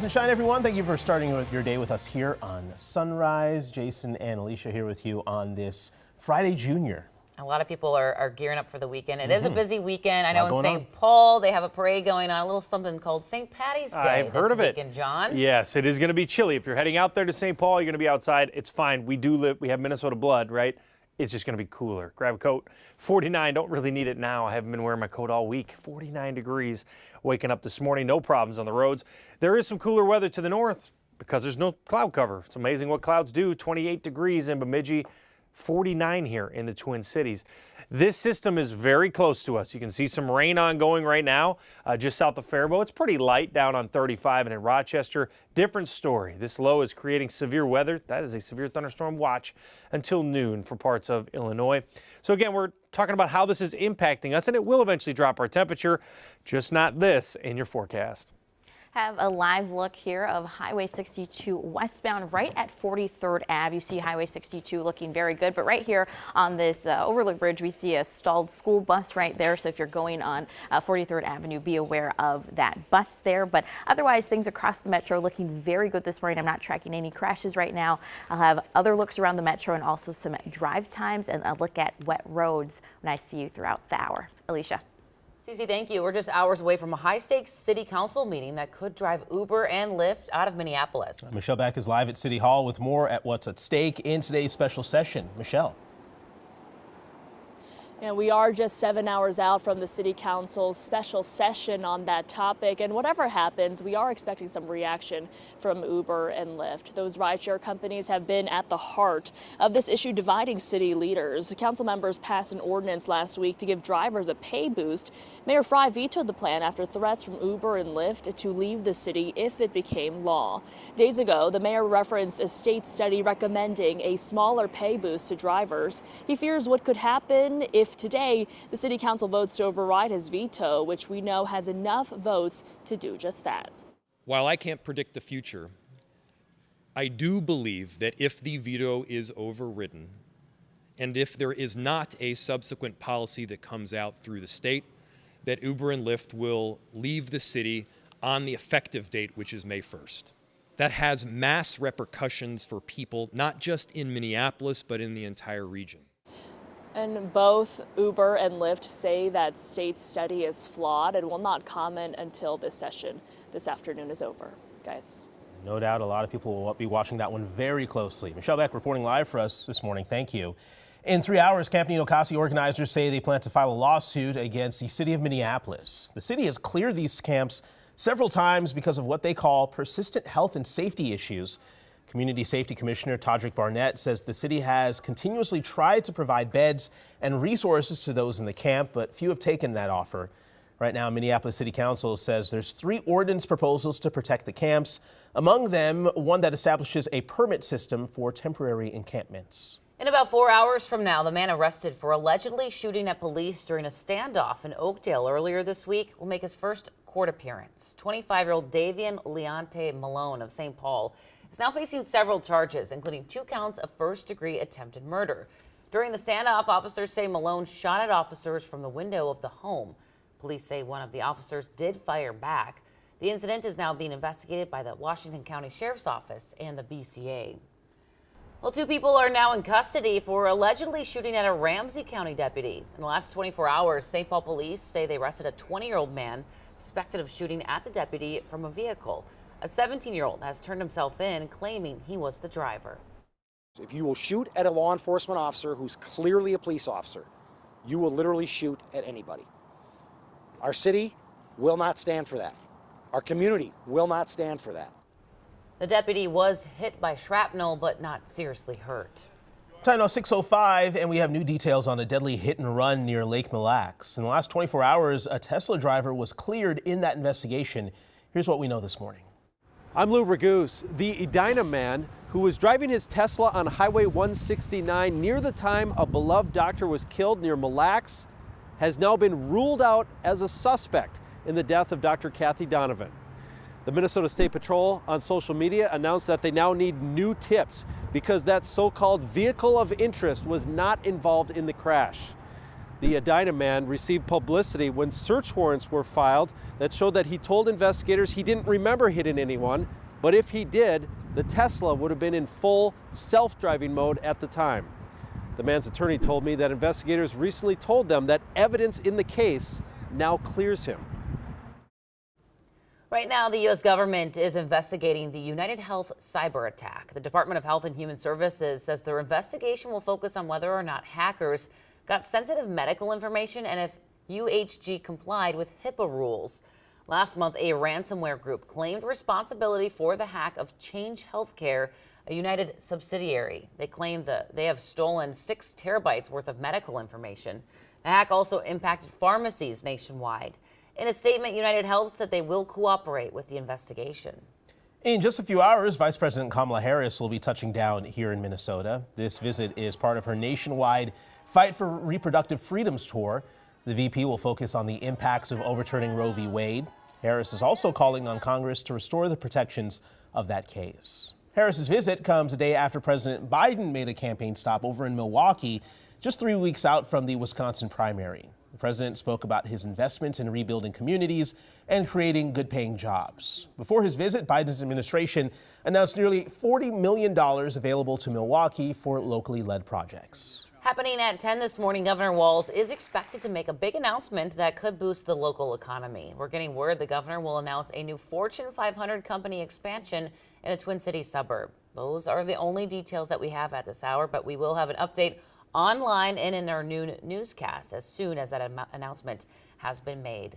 Sunshine, everyone. Thank you for starting with your day with us here on Sunrise. Jason and Alicia here with you on this Friday Junior. A lot of people are gearing up for the weekend. It is a busy weekend. I know in St. on. Paul they have a parade going on, a little something called St. Patty's Day. I've heard of weekend, it. John. Yes, it is going to be chilly. If you're heading out there to St. Paul, you're going to be outside. It's fine. We have Minnesota blood, right? It's just going to be cooler. Grab a coat. 49, don't really need it now. I haven't been wearing my coat all week. 49 degrees. Waking up this morning, no problems on the roads. There is some cooler weather to the north because there's no cloud cover. It's amazing what clouds do. 28 degrees in Bemidji, 49 here in the Twin Cities. This system is very close to us. You can see some rain ongoing right now just south of Faribault. It's pretty light down on 35 and in Rochester. Different story. This low is creating severe weather. That is a severe thunderstorm watch until noon for parts of Illinois. So again, we're talking about how this is impacting us, and it will eventually drop our temperature, just not this in your forecast. Have a live look here of Highway 62 westbound right at 43rd Ave. You see Highway 62 looking very good, but right here on this overlook bridge, we see a stalled school bus right there. So if you're going on 43rd Avenue, be aware of that bus there. But otherwise, things across the metro looking very good this morning. I'm not tracking any crashes right now. I'll have other looks around the metro and also some drive times and a look at wet roads when I see you throughout the hour. Alicia. Cece, thank you. We're just hours away from a high-stakes city council meeting that could drive Uber and Lyft out of Minneapolis. Michelle Beck is live at City Hall with more at what's at stake in today's special session. Michelle. And we are just 7 hours out from the City Council's special session on that topic. And whatever happens, we are expecting some reaction from Uber and Lyft. Those rideshare companies have been at the heart of this issue dividing city leaders. Council members passed an ordinance last week to give drivers a pay boost. Mayor Frey vetoed the plan after threats from Uber and Lyft to leave the city if it became law. Days ago, the mayor referenced a state study recommending a smaller pay boost to drivers. He fears what could happen if today the City Council votes to override his veto, which we know has enough votes to do just that. While I can't predict the future, I do believe that if the veto is overridden, and if there is not a subsequent policy that comes out through the state, that Uber and Lyft will leave the city on the effective date, which is May 1st. That has mass repercussions for people, not just in Minneapolis, but in the entire region. And both Uber and Lyft say that state study is flawed and will not comment until this session this afternoon is over. Guys. No doubt a lot of people will be watching that one very closely. Michelle Beck reporting live for us this morning. Thank you. In 3 hours, Camp Nino-Cassi organizers say they plan to file a lawsuit against the city of Minneapolis. The city has cleared these camps several times because of what they call persistent health and safety issues. Community Safety Commissioner Todrick Barnett says the city has continuously tried to provide beds and resources to those in the camp, but few have taken that offer. Right now, Minneapolis City Council says there's 3 ordinance proposals to protect the camps. Among them, one that establishes a permit system for temporary encampments. In about 4 hours from now, the man arrested for allegedly shooting at police during a standoff in Oakdale earlier this week will make his first court appearance. 25-year-old Davian Leonte Malone of St. Paul is now facing several charges, including 2 counts of first-degree attempted murder. During the standoff, officers say Malone shot at officers from the window of the home. Police say one of the officers did fire back. The incident is now being investigated by the Washington County Sheriff's Office and the BCA. Well, 2 people are now in custody for allegedly shooting at a Ramsey County deputy. In the last 24 hours, St. Paul police say they arrested a 20-year-old man suspected of shooting at the deputy from a vehicle. A 17-year-old has turned himself in, claiming he was the driver. If you will shoot at a law enforcement officer who's clearly a police officer, you will literally shoot at anybody. Our city will not stand for that. Our community will not stand for that. The deputy was hit by shrapnel, but not seriously hurt. Time now 6:05, and we have new details on a deadly hit and run near Lake Mille Lacs. In the last 24 hours, a Tesla driver was cleared in that investigation. Here's what we know this morning. I'm Lou Raguse. The Edina man who was driving his Tesla on Highway 169 near the time a beloved doctor was killed near Mille Lacs has now been ruled out as a suspect in the death of Dr. Kathy Donovan. The Minnesota State Patrol on social media announced that they now need new tips because that so-called vehicle of interest was not involved in the crash. The Edina man received publicity when search warrants were filed that showed that he told investigators he didn't remember hitting anyone, but if he did, the Tesla would have been in full self-driving mode at the time. The man's attorney told me that investigators recently told them that evidence in the case now clears him. Right now, the U.S. government is investigating the United Health cyber attack. The Department of Health and Human Services says their investigation will focus on whether or not hackers got sensitive medical information and if UHG complied with HIPAA rules. Last month, a ransomware group claimed responsibility for the hack of Change Healthcare, a United subsidiary. They claim that they have stolen 6 terabytes worth of medical information. The hack also impacted pharmacies nationwide. In a statement, United Health said they will cooperate with the investigation. In just a few hours, Vice President Kamala Harris will be touching down here in Minnesota. This visit is part of her nationwide Fight for Reproductive Freedoms tour. The VP will focus on the impacts of overturning Roe v. Wade. Harris is also calling on Congress to restore the protections of that case. Harris's visit comes a day after President Biden made a campaign stop over in Milwaukee, just 3 weeks out from the Wisconsin primary. The president spoke about his investments in rebuilding communities and creating good-paying jobs. Before his visit, Biden's administration announced nearly $40 million available to Milwaukee for locally led projects. Happening at 10 this morning, Governor Walz is expected to make a big announcement that could boost the local economy. We're getting word the governor will announce a new Fortune 500 company expansion in a Twin Cities suburb. Those are the only details that we have at this hour, but we will have an update online and in our noon newscast as soon as that announcement has been made.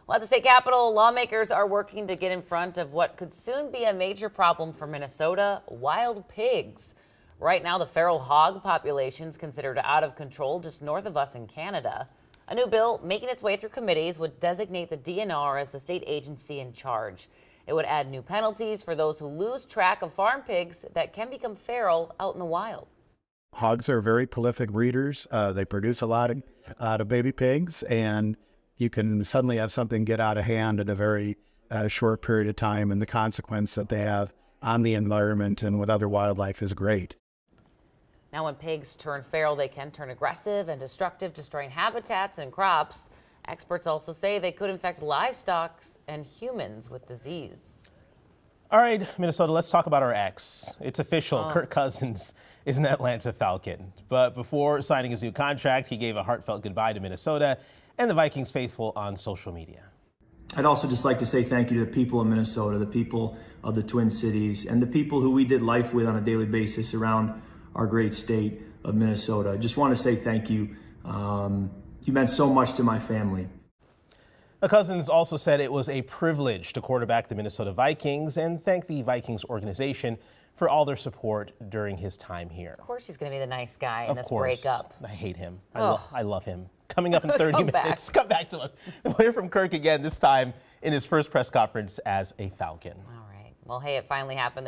Well, at the state capitol, lawmakers are working to get in front of what could soon be a major problem for Minnesota: wild pigs. Right now, the feral hog population is considered out of control just north of us in Canada. A new bill making its way through committees would designate the DNR as the state agency in charge. It would add new penalties for those who lose track of farm pigs that can become feral out in the wild. Hogs are very prolific breeders. They produce a lot of baby pigs, and you can suddenly have something get out of hand in a very short period of time, and the consequence that they have on the environment and with other wildlife is great. Now, when pigs turn feral, they can turn aggressive and destructive, destroying habitats and crops. Experts also say they could infect livestock and humans with disease. All right, Minnesota, let's talk about our ex. It's official. Kirk Cousins is an Atlanta Falcon. But before signing his new contract, he gave a heartfelt goodbye to Minnesota and the Vikings faithful on social media. I'd also just like to say thank you to the people of Minnesota, the people of the Twin Cities, and the people who we did life with on a daily basis around our great state of Minnesota. I just want to say thank you. You meant so much to my family. Cousins also said it was a privilege to quarterback the Minnesota Vikings and thanked the Vikings organization for all their support during his time here. Of course he's going to be the nice guy in this breakup. I hate him. I love him. Coming up in 30 minutes. Come back to us. We'll hear from Kirk again, this time in his first press conference as a Falcon. All right. Well, hey, it finally happened.